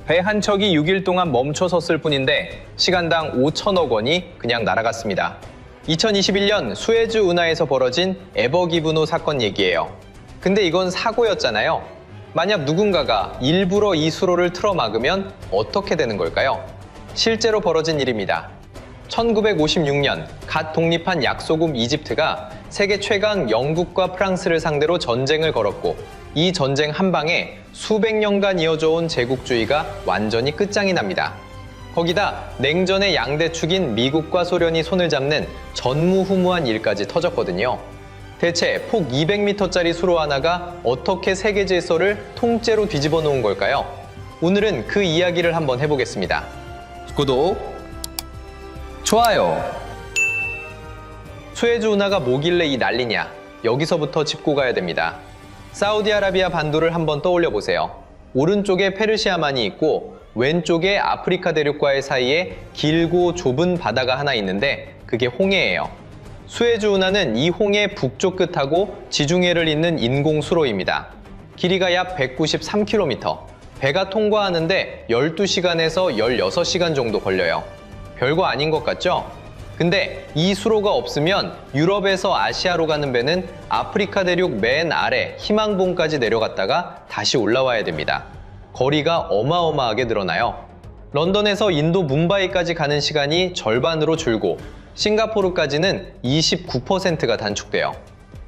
배 한 척이 6일 동안 멈춰 섰을 뿐인데 시간당 5천억 원이 그냥 날아갔습니다. 2021년 수에즈 운하에서 벌어진 에버기브노 사건 얘기예요. 근데 이건 사고였잖아요. 만약 누군가가 일부러 이 수로를 틀어막으면 어떻게 되는 걸까요? 실제로 벌어진 일입니다. 1956년 갓 독립한 약소국 이집트가 세계 최강 영국과 프랑스를 상대로 전쟁을 걸었고 이 전쟁 한 방에 수백 년간 이어져 온 제국주의가 완전히 끝장이 납니다. 거기다 냉전의 양대축인 미국과 소련이 손을 잡는 전무후무한 일까지 터졌거든요. 대체 폭 200m짜리 수로 하나가 어떻게 세계 질서를 통째로 뒤집어 놓은 걸까요? 오늘은 그 이야기를 한번 해보겠습니다. 구독, 좋아요. 수에즈 운하가 뭐길래 이 난리냐? 여기서부터 짚고 가야 됩니다. 사우디아라비아 반도를 한번 떠올려 보세요. 오른쪽에 페르시아만이 있고 왼쪽에 아프리카 대륙과의 사이에 길고 좁은 바다가 하나 있는데 그게 홍해예요. 수에즈 운하는 이 홍해 북쪽 끝하고 지중해를 잇는 인공수로입니다. 길이가 약 193km. 배가 통과하는데 12시간에서 16시간 정도 걸려요. 별거 아닌 것 같죠? 근데 이 수로가 없으면 유럽에서 아시아로 가는 배는 아프리카 대륙 맨 아래 희망봉까지 내려갔다가 다시 올라와야 됩니다. 거리가 어마어마하게 늘어나요. 런던에서 인도 뭄바이까지 가는 시간이 절반으로 줄고 싱가포르까지는 29%가 단축돼요.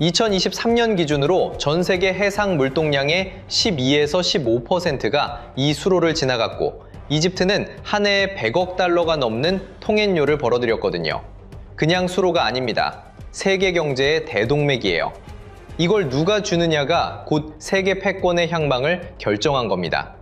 2023년 기준으로 전 세계 해상 물동량의 12에서 15%가 이 수로를 지나갔고 이집트는 한 해에 100억 달러가 넘는 통행료를 벌어들였거든요. 그냥 수로가 아닙니다. 세계 경제의 대동맥이에요. 이걸 누가 주느냐가 곧 세계 패권의 향방을 결정한 겁니다.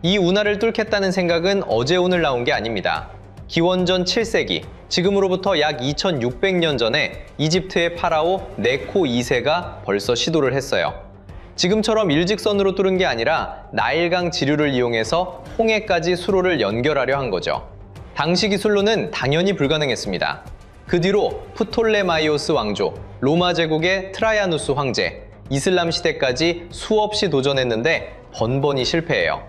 이 운하를 뚫겠다는 생각은 어제 오늘 나온 게 아닙니다. 기원전 7세기, 지금으로부터 약 2600년 전에 이집트의 파라오 네코 2세가 벌써 시도를 했어요. 지금처럼 일직선으로 뚫은 게 아니라 나일강 지류를 이용해서 홍해까지 수로를 연결하려 한 거죠. 당시 기술로는 당연히 불가능했습니다. 그 뒤로 프톨레마이오스 왕조, 로마 제국의 트라야누스 황제, 이슬람 시대까지 수없이 도전했는데 번번이 실패해요.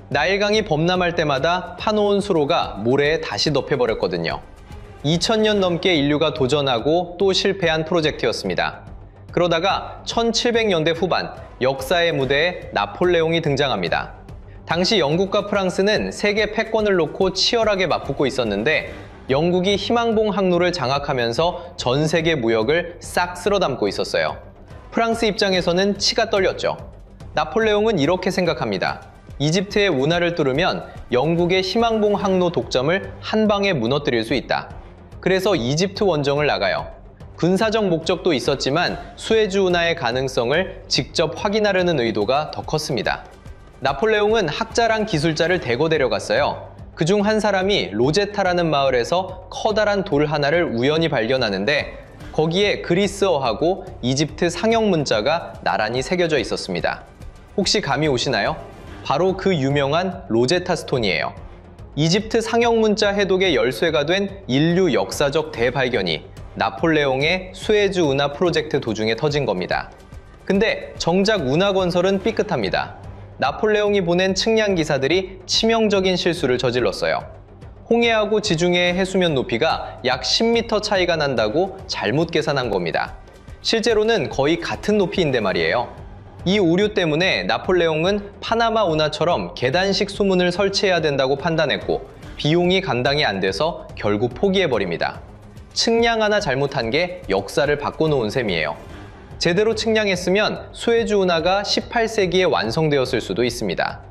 나일강이 범람할 때마다 파놓은 수로가 모래에 다시 덮여버렸거든요. 2000년 넘게 인류가 도전하고 또 실패한 프로젝트였습니다. 그러다가 1700년대 후반 역사의 무대에 나폴레옹이 등장합니다. 당시 영국과 프랑스는 세계 패권을 놓고 치열하게 맞붙고 있었는데 영국이 희망봉 항로를 장악하면서 전 세계 무역을 싹 쓸어담고 있었어요. 프랑스 입장에서는 치가 떨렸죠. 나폴레옹은 이렇게 생각합니다. 이집트의 운하를 뚫으면 영국의 희망봉 항로 독점을 한 방에 무너뜨릴 수 있다. 그래서 이집트 원정을 나가요. 군사적 목적도 있었지만 수에즈 운하의 가능성을 직접 확인하려는 의도가 더 컸습니다. 나폴레옹은 학자랑 기술자를 대거 데려갔어요. 그중 한 사람이 로제타라는 마을에서 커다란 돌 하나를 우연히 발견하는데 거기에 그리스어하고 이집트 상형 문자가 나란히 새겨져 있었습니다. 혹시 감이 오시나요? 바로 그 유명한 로제타 스톤이에요. 이집트 상형 문자 해독의 열쇠가 된 인류 역사적 대발견이 나폴레옹의 수에즈 운하 프로젝트 도중에 터진 겁니다. 근데 정작 운하 건설은 삐끗합니다. 나폴레옹이 보낸 측량 기사들이 치명적인 실수를 저질렀어요. 홍해하고 지중해의 해수면 높이가 약 10m 차이가 난다고 잘못 계산한 겁니다. 실제로는 거의 같은 높이인데 말이에요. 이 오류 때문에 나폴레옹은 파나마 운하처럼 계단식 수문을 설치해야 된다고 판단했고 비용이 감당이 안 돼서 결국 포기해버립니다. 측량 하나 잘못한 게 역사를 바꿔놓은 셈이에요. 제대로 측량했으면 수에즈 운하가 18세기에 완성되었을 수도 있습니다.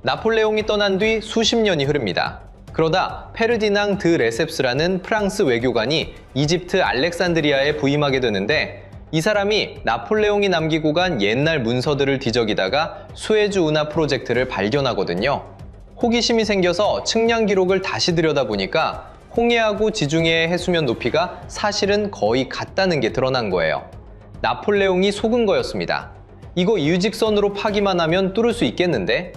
나폴레옹이 떠난 뒤 수십 년이 흐릅니다. 그러다 페르디낭 드 레셉스라는 프랑스 외교관이 이집트 알렉산드리아에 부임하게 되는데 이 사람이 나폴레옹이 남기고 간 옛날 문서들을 뒤적이다가 수에즈 운하 프로젝트를 발견하거든요. 호기심이 생겨서 측량 기록을 다시 들여다보니까 홍해하고 지중해의 해수면 높이가 사실은 거의 같다는 게 드러난 거예요. 나폴레옹이 속은 거였습니다. 이거 유직선으로 파기만 하면 뚫을 수 있겠는데?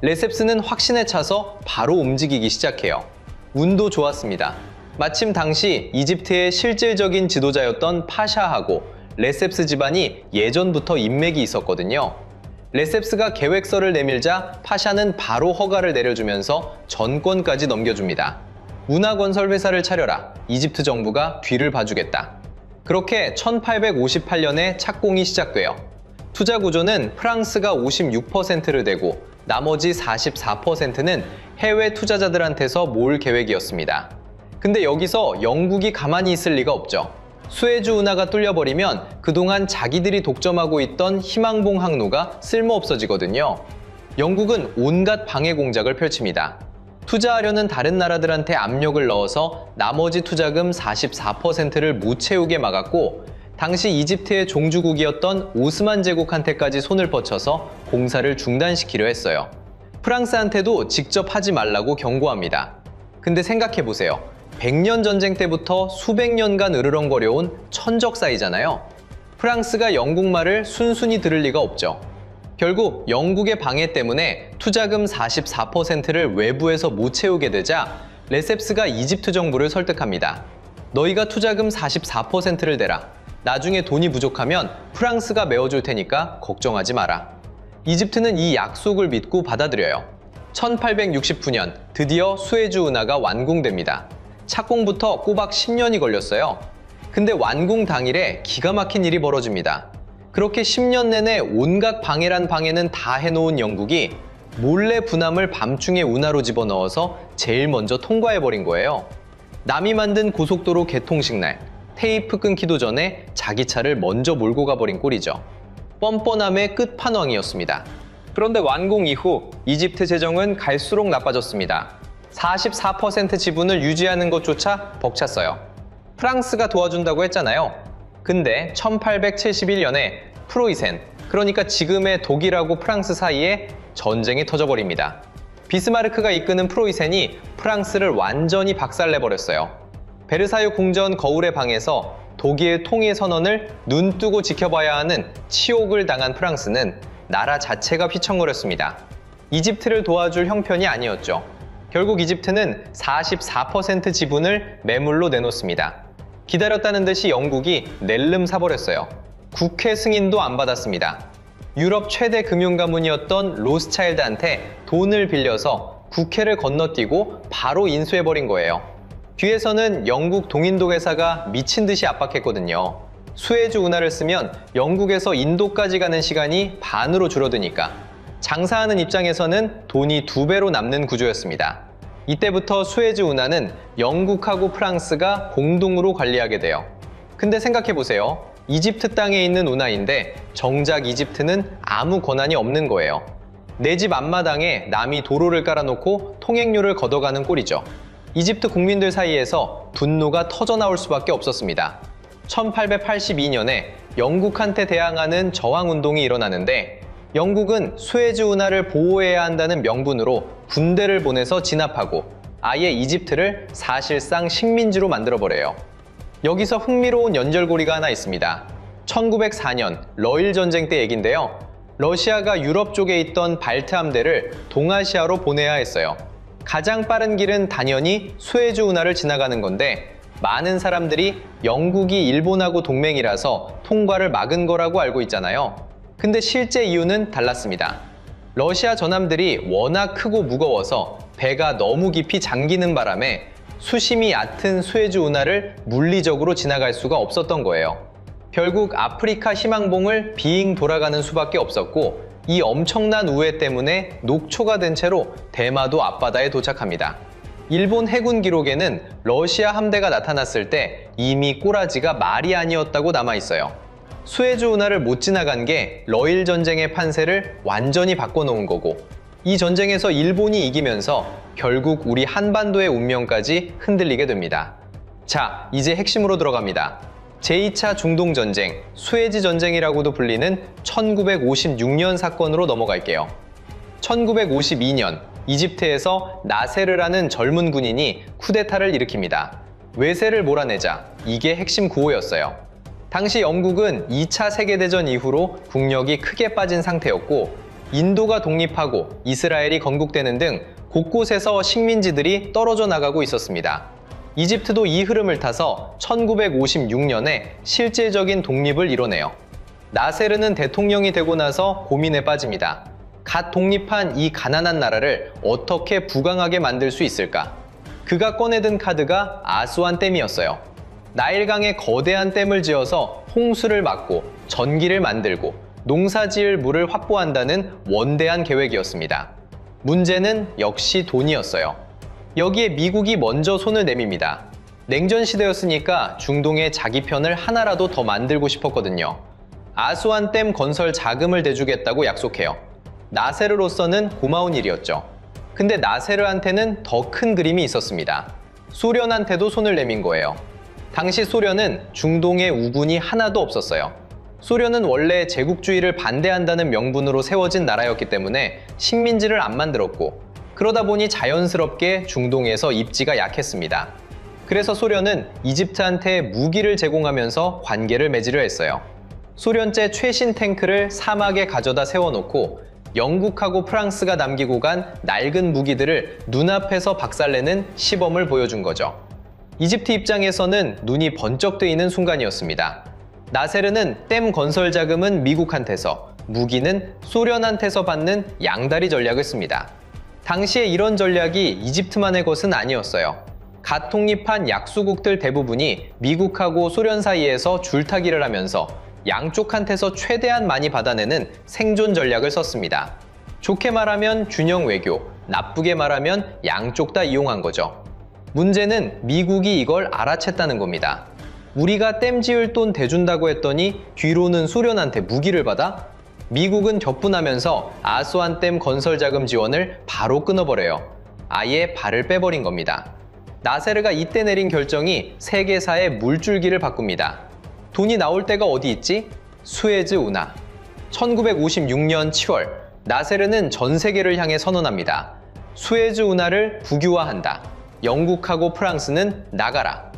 레셉스는 확신에 차서 바로 움직이기 시작해요. 운도 좋았습니다. 마침 당시 이집트의 실질적인 지도자였던 파샤하고 레셉스 집안이 예전부터 인맥이 있었거든요. 레셉스가 계획서를 내밀자 파샤는 바로 허가를 내려주면서 전권까지 넘겨줍니다. 운하건설 회사를 차려라. 이집트 정부가 뒤를 봐주겠다. 그렇게 1858년에 착공이 시작돼요. 투자 구조는 프랑스가 56%를 대고 나머지 44%는 해외 투자자들한테서 모을 계획이었습니다. 근데 여기서 영국이 가만히 있을 리가 없죠. 수에즈 운하가 뚫려버리면 그동안 자기들이 독점하고 있던 희망봉 항로가 쓸모없어지거든요. 영국은 온갖 방해 공작을 펼칩니다. 투자하려는 다른 나라들한테 압력을 넣어서 나머지 투자금 44%를 못 채우게 막았고, 당시 이집트의 종주국이었던 오스만 제국한테까지 손을 뻗쳐서 공사를 중단시키려 했어요. 프랑스한테도 직접 하지 말라고 경고합니다. 근데 생각해보세요. 100년 전쟁 때부터 수백 년간 으르렁거려온 천적 사이잖아요. 프랑스가 영국 말을 순순히 들을 리가 없죠. 결국 영국의 방해 때문에 투자금 44%를 외부에서 못 채우게 되자 레셉스가 이집트 정부를 설득합니다. 너희가 투자금 44%를 대라. 나중에 돈이 부족하면 프랑스가 메워줄 테니까 걱정하지 마라. 이집트는 이 약속을 믿고 받아들여요. 1869년 드디어 수에즈 운하가 완공됩니다. 착공부터 꼬박 10년이 걸렸어요. 근데 완공 당일에 기가 막힌 일이 벌어집니다. 그렇게 10년 내내 온갖 방해란 방해는 다 해놓은 영국이 몰래 군함을 밤중에 운하로 집어넣어서 제일 먼저 통과해버린 거예요. 남이 만든 고속도로 개통식 날, 테이프 끊기도 전에 자기 차를 먼저 몰고 가버린 꼴이죠. 뻔뻔함의 끝판왕이었습니다. 그런데 완공 이후 이집트 재정은 갈수록 나빠졌습니다. 44% 지분을 유지하는 것조차 벅찼어요. 프랑스가 도와준다고 했잖아요. 근데 1871년에 프로이센, 그러니까 지금의 독일하고 프랑스 사이에 전쟁이 터져버립니다. 비스마르크가 이끄는 프로이센이 프랑스를 완전히 박살내버렸어요. 베르사유 궁전 거울의 방에서 독일 통일 선언을 눈뜨고 지켜봐야 하는 치욕을 당한 프랑스는 나라 자체가 휘청거렸습니다. 이집트를 도와줄 형편이 아니었죠. 결국 이집트는 44% 지분을 매물로 내놓습니다. 기다렸다는 듯이 영국이 낼름 사버렸어요. 국회 승인도 안 받았습니다. 유럽 최대 금융가문이었던 로스차일드한테 돈을 빌려서 국회를 건너뛰고 바로 인수해버린 거예요. 뒤에서는 영국 동인도 회사가 미친 듯이 압박했거든요. 수에즈 운하를 쓰면 영국에서 인도까지 가는 시간이 반으로 줄어드니까 장사하는 입장에서는 돈이 2배로 남는 구조였습니다. 이때부터 수에즈 운하는 영국하고 프랑스가 공동으로 관리하게 돼요. 근데 생각해보세요. 이집트 땅에 있는 운하인데 정작 이집트는 아무 권한이 없는 거예요. 내 집 앞마당에 남이 도로를 깔아놓고 통행료를 걷어가는 꼴이죠. 이집트 국민들 사이에서 분노가 터져나올 수밖에 없었습니다. 1882년에 영국한테 대항하는 저항운동이 일어나는데 영국은 수에즈 운하를 보호해야 한다는 명분으로 군대를 보내서 진압하고 아예 이집트를 사실상 식민지로 만들어버려요. 여기서 흥미로운 연결고리가 하나 있습니다. 1904년 러일 전쟁 때 얘긴데요. 러시아가 유럽 쪽에 있던 발트 함대를 동아시아로 보내야 했어요. 가장 빠른 길은 당연히 수에즈 운하를 지나가는 건데 많은 사람들이 영국이 일본하고 동맹이라서 통과를 막은 거라고 알고 있잖아요. 근데 실제 이유는 달랐습니다. 러시아 전함들이 워낙 크고 무거워서 배가 너무 깊이 잠기는 바람에 수심이 얕은 수에즈 운하를 물리적으로 지나갈 수가 없었던 거예요. 결국 아프리카 희망봉을 빙 돌아가는 수밖에 없었고 이 엄청난 우회 때문에 녹초가 된 채로 대마도 앞바다에 도착합니다. 일본 해군 기록에는 러시아 함대가 나타났을 때 이미 꼬라지가 말이 아니었다고 남아있어요. 수에즈 운하를 못 지나간 게 러일 전쟁의 판세를 완전히 바꿔놓은 거고 이 전쟁에서 일본이 이기면서 결국 우리 한반도의 운명까지 흔들리게 됩니다. 자, 이제 핵심으로 들어갑니다. 제2차 중동전쟁, 수에즈 전쟁이라고도 불리는 1956년 사건으로 넘어갈게요. 1952년 이집트에서 나세르라는 젊은 군인이 쿠데타를 일으킵니다. 외세를 몰아내자 이게 핵심 구호였어요. 당시 영국은 2차 세계대전 이후로 국력이 크게 빠진 상태였고 인도가 독립하고 이스라엘이 건국되는 등 곳곳에서 식민지들이 떨어져 나가고 있었습니다. 이집트도 이 흐름을 타서 1956년에 실질적인 독립을 이뤄내요. 나세르는 대통령이 되고 나서 고민에 빠집니다. 갓 독립한 이 가난한 나라를 어떻게 부강하게 만들 수 있을까? 그가 꺼내든 카드가 아수안 댐이었어요. 나일강에 거대한 댐을 지어서 홍수를 막고 전기를 만들고 농사 지을 물을 확보한다는 원대한 계획이었습니다. 문제는 역시 돈이었어요. 여기에 미국이 먼저 손을 내밉니다. 냉전 시대였으니까 중동에 자기 편을 하나라도 더 만들고 싶었거든요. 아수안 댐 건설 자금을 대주겠다고 약속해요. 나세르로서는 고마운 일이었죠. 근데 나세르한테는 더 큰 그림이 있었습니다. 소련한테도 손을 내민 거예요. 당시 소련은 중동에 우군이 하나도 없었어요. 소련은 원래 제국주의를 반대한다는 명분으로 세워진 나라였기 때문에 식민지를 안 만들었고, 그러다 보니 자연스럽게 중동에서 입지가 약했습니다. 그래서 소련은 이집트한테 무기를 제공하면서 관계를 맺으려 했어요. 소련제 최신 탱크를 사막에 가져다 세워놓고 영국하고 프랑스가 남기고 간 낡은 무기들을 눈앞에서 박살내는 시범을 보여준 거죠. 이집트 입장에서는 눈이 번쩍 뜨이는 순간이었습니다. 나세르는 댐 건설 자금은 미국한테서, 무기는 소련한테서 받는 양다리 전략을 씁니다. 당시에 이런 전략이 이집트만의 것은 아니었어요. 갓 독립한 약수국들 대부분이 미국하고 소련 사이에서 줄타기를 하면서 양쪽한테서 최대한 많이 받아내는 생존 전략을 썼습니다. 좋게 말하면 균형 외교, 나쁘게 말하면 양쪽 다 이용한 거죠. 문제는 미국이 이걸 알아챘다는 겁니다. 우리가 댐 지을 돈 대준다고 했더니 뒤로는 소련한테 무기를 받아? 미국은 격분하면서 아수안 댐 건설 자금 지원을 바로 끊어버려요. 아예 발을 빼버린 겁니다. 나세르가 이때 내린 결정이 세계사의 물줄기를 바꿉니다. 돈이 나올 데가 어디 있지? 수에즈 운하. 1956년 7월, 나세르는 전 세계를 향해 선언합니다. 수에즈 운하를 국유화한다. 영국하고 프랑스는 나가라.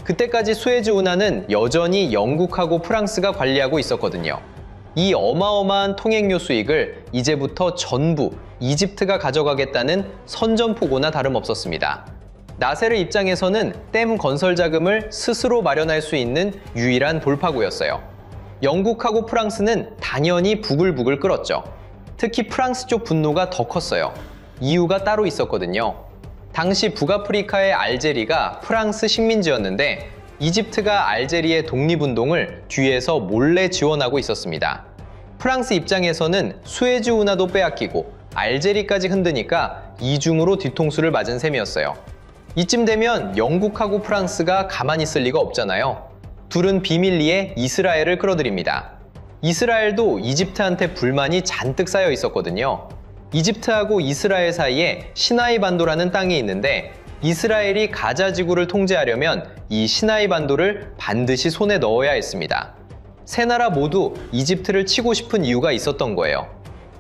그때까지 수에즈 운하는 여전히 영국하고 프랑스가 관리하고 있었거든요. 이 어마어마한 통행료 수익을 이제부터 전부 이집트가 가져가겠다는 선전포고나 다름없었습니다. 나세르 입장에서는 댐 건설 자금을 스스로 마련할 수 있는 유일한 돌파구였어요. 영국하고 프랑스는 당연히 부글부글 끓었죠. 특히 프랑스 쪽 분노가 더 컸어요. 이유가 따로 있었거든요. 당시 북아프리카의 알제리가 프랑스 식민지였는데 이집트가 알제리의 독립운동을 뒤에서 몰래 지원하고 있었습니다. 프랑스 입장에서는 수에즈 운하도 빼앗기고 알제리까지 흔드니까 이중으로 뒤통수를 맞은 셈이었어요. 이쯤 되면 영국하고 프랑스가 가만히 있을 리가 없잖아요. 둘은 비밀리에 이스라엘을 끌어들입니다. 이스라엘도 이집트한테 불만이 잔뜩 쌓여 있었거든요. 이집트하고 이스라엘 사이에 시나이 반도라는 땅이 있는데 이스라엘이 가자 지구를 통제하려면 이 시나이 반도를 반드시 손에 넣어야 했습니다. 세 나라 모두 이집트를 치고 싶은 이유가 있었던 거예요.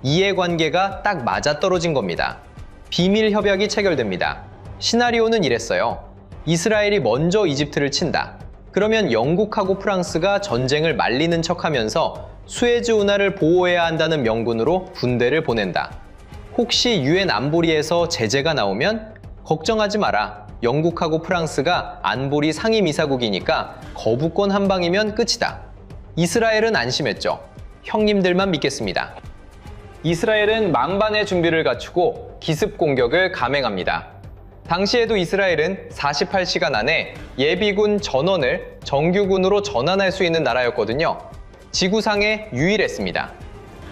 이해관계가 딱 맞아떨어진 겁니다. 비밀 협약이 체결됩니다. 시나리오는 이랬어요. 이스라엘이 먼저 이집트를 친다. 그러면 영국하고 프랑스가 전쟁을 말리는 척하면서 수에즈 운하를 보호해야 한다는 명분으로 군대를 보낸다. 혹시 유엔 안보리에서 제재가 나오면 걱정하지 마라. 영국하고 프랑스가 안보리 상임이사국이니까 거부권 한 방이면 끝이다. 이스라엘은 안심했죠. 형님들만 믿겠습니다. 이스라엘은 만반의 준비를 갖추고 기습 공격을 감행합니다. 당시에도 이스라엘은 48시간 안에 예비군 전원을 정규군으로 전환할 수 있는 나라였거든요. 지구상에 유일했습니다.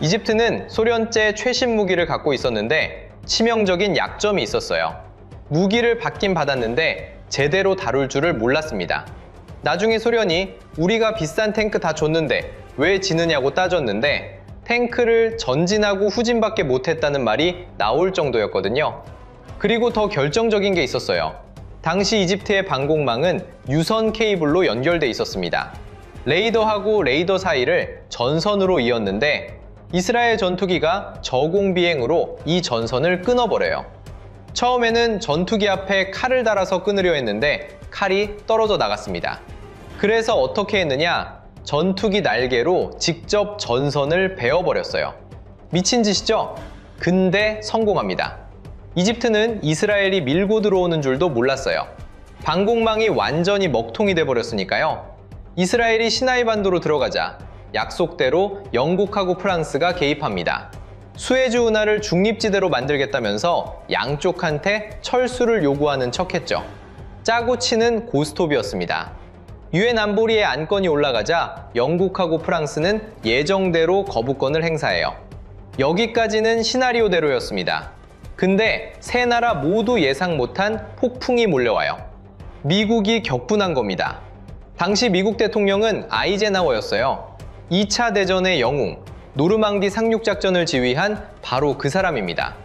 이집트는 소련제 최신 무기를 갖고 있었는데 치명적인 약점이 있었어요. 무기를 받긴 받았는데 제대로 다룰 줄을 몰랐습니다. 나중에 소련이 우리가 비싼 탱크 다 줬는데 왜 지느냐고 따졌는데 탱크를 전진하고 후진밖에 못했다는 말이 나올 정도였거든요. 그리고 더 결정적인 게 있었어요. 당시 이집트의 방공망은 유선 케이블로 연결돼 있었습니다. 레이더하고 레이더 사이를 전선으로 이었는데 이스라엘 전투기가 저공 비행으로 이 전선을 끊어버려요. 처음에는 전투기 앞에 칼을 달아서 끊으려 했는데 칼이 떨어져 나갔습니다. 그래서 어떻게 했느냐? 전투기 날개로 직접 전선을 베어버렸어요. 미친 짓이죠? 근데 성공합니다. 이집트는 이스라엘이 밀고 들어오는 줄도 몰랐어요. 방공망이 완전히 먹통이 돼버렸으니까요. 이스라엘이 시나이 반도로 들어가자 약속대로 영국하고 프랑스가 개입합니다. 수에즈 운하를 중립지대로 만들겠다면서 양쪽한테 철수를 요구하는 척했죠. 짜고 치는 고스톱이었습니다. 유엔 안보리의 안건이 올라가자 영국하고 프랑스는 예정대로 거부권을 행사해요. 여기까지는 시나리오대로였습니다. 근데 세 나라 모두 예상 못한 폭풍이 몰려와요. 미국이 격분한 겁니다. 당시 미국 대통령은 아이젠하워였어요. 2차 대전의 영웅, 노르망디 상륙작전을 지휘한 바로 그 사람입니다.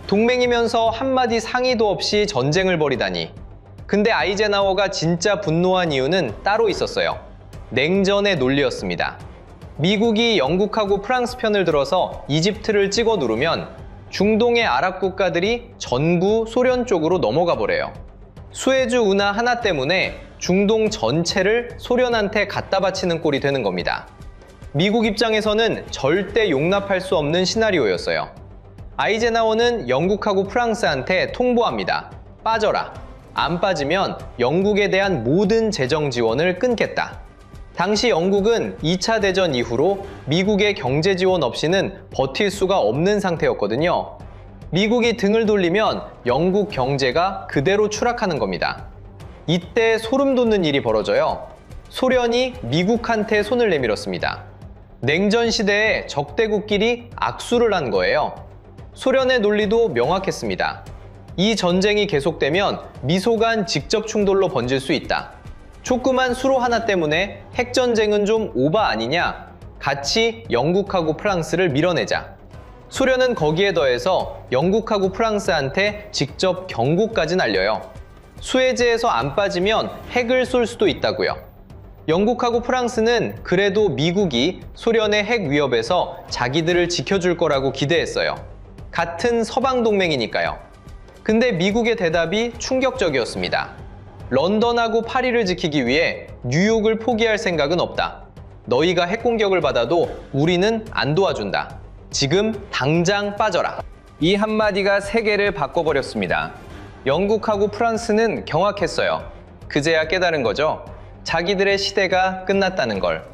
동맹이면서 한마디 상의도 없이 전쟁을 벌이다니. 근데 아이젠하워가 진짜 분노한 이유는 따로 있었어요. 냉전의 논리였습니다. 미국이 영국하고 프랑스 편을 들어서 이집트를 찍어 누르면 중동의 아랍 국가들이 전부 소련 쪽으로 넘어가 버려요. 수에즈 운하 하나 때문에 중동 전체를 소련한테 갖다 바치는 꼴이 되는 겁니다. 미국 입장에서는 절대 용납할 수 없는 시나리오였어요. 아이젠하워는 영국하고 프랑스한테 통보합니다. 빠져라. 안 빠지면 영국에 대한 모든 재정 지원을 끊겠다. 당시 영국은 2차 대전 이후로 미국의 경제 지원 없이는 버틸 수가 없는 상태였거든요. 미국이 등을 돌리면 영국 경제가 그대로 추락하는 겁니다. 이때 소름 돋는 일이 벌어져요. 소련이 미국한테 손을 내밀었습니다. 냉전 시대에 적대국끼리 악수를 한 거예요. 소련의 논리도 명확했습니다. 이 전쟁이 계속되면 미소 간 직접 충돌로 번질 수 있다. 조그만 수로 하나 때문에 핵전쟁은 좀 오바 아니냐? 같이 영국하고 프랑스를 밀어내자. 소련은 거기에 더해서 영국하고 프랑스한테 직접 경고까지 날려요. 수에즈에서 안 빠지면 핵을 쏠 수도 있다고요. 영국하고 프랑스는 그래도 미국이 소련의 핵 위협에서 자기들을 지켜줄 거라고 기대했어요. 같은 서방 동맹이니까요. 근데 미국의 대답이 충격적이었습니다. 런던하고 파리를 지키기 위해 뉴욕을 포기할 생각은 없다. 너희가 핵공격을 받아도 우리는 안 도와준다. 지금 당장 빠져라. 이 한마디가 세계를 바꿔버렸습니다. 영국하고 프랑스는 경악했어요. 그제야 깨달은 거죠. 자기들의 시대가 끝났다는 걸.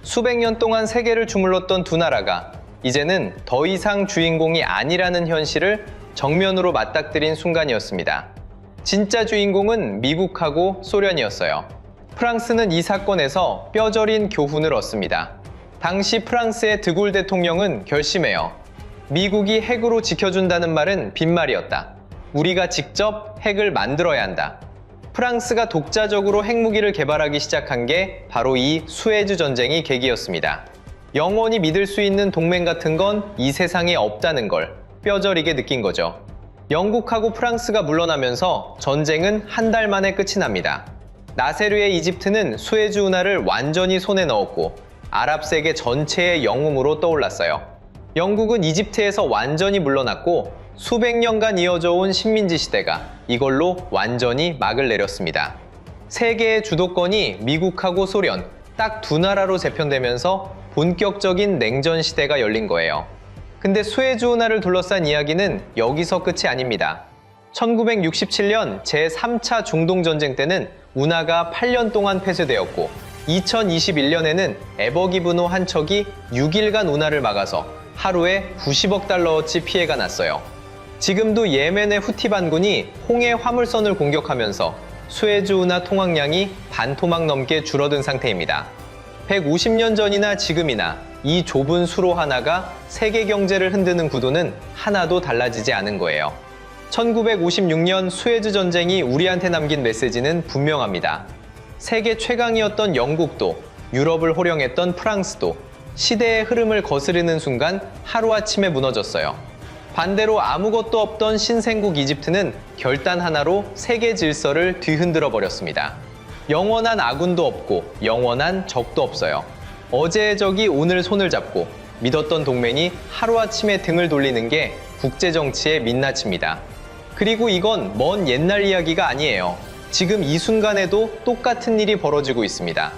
수백 년 동안 세계를 주물렀던 두 나라가 이제는 더 이상 주인공이 아니라는 현실을 정면으로 맞닥뜨린 순간이었습니다. 진짜 주인공은 미국하고 소련이었어요. 프랑스는 이 사건에서 뼈저린 교훈을 얻습니다. 당시 프랑스의 드골 대통령은 결심해요. 미국이 핵으로 지켜준다는 말은 빈말이었다. 우리가 직접 핵을 만들어야 한다. 프랑스가 독자적으로 핵무기를 개발하기 시작한 게 바로 이 수에즈 전쟁이 계기였습니다. 영원히 믿을 수 있는 동맹 같은 건 이 세상에 없다는 걸 뼈저리게 느낀 거죠. 영국하고 프랑스가 물러나면서 전쟁은 한 달 만에 끝이 납니다. 나세르의 이집트는 수에즈 운하를 완전히 손에 넣었고 아랍 세계 전체의 영웅으로 떠올랐어요. 영국은 이집트에서 완전히 물러났고 수백 년간 이어져 온 식민지 시대가 이걸로 완전히 막을 내렸습니다. 세계의 주도권이 미국하고 소련 딱 두 나라로 재편되면서 본격적인 냉전 시대가 열린 거예요. 근데 수에즈 운하를 둘러싼 이야기는 여기서 끝이 아닙니다. 1967년 제3차 중동전쟁 때는 운하가 8년 동안 폐쇄되었고 2021년에는 에버기브노 한 척이 6일간 운하를 막아서 하루에 90억 달러어치 피해가 났어요. 지금도 예멘의 후티 반군이 홍해 화물선을 공격하면서 수에즈 운하 통항량이 반토막 넘게 줄어든 상태입니다. 150년 전이나 지금이나 이 좁은 수로 하나가 세계 경제를 흔드는 구도는 하나도 달라지지 않은 거예요. 1956년 수에즈 전쟁이 우리한테 남긴 메시지는 분명합니다. 세계 최강이었던 영국도, 유럽을 호령했던 프랑스도 시대의 흐름을 거스르는 순간 하루아침에 무너졌어요. 반대로 아무것도 없던 신생국 이집트는 결단 하나로 세계 질서를 뒤흔들어 버렸습니다. 영원한 아군도 없고 영원한 적도 없어요. 어제의 적이 오늘 손을 잡고 믿었던 동맹이 하루아침에 등을 돌리는 게 국제정치의 민낯입니다. 그리고 이건 먼 옛날 이야기가 아니에요. 지금 이 순간에도 똑같은 일이 벌어지고 있습니다.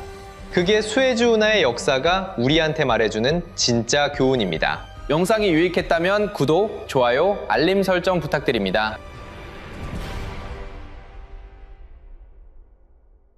그게 수에즈 운하의 역사가 우리한테 말해주는 진짜 교훈입니다. 영상이 유익했다면 구독, 좋아요, 알림 설정 부탁드립니다.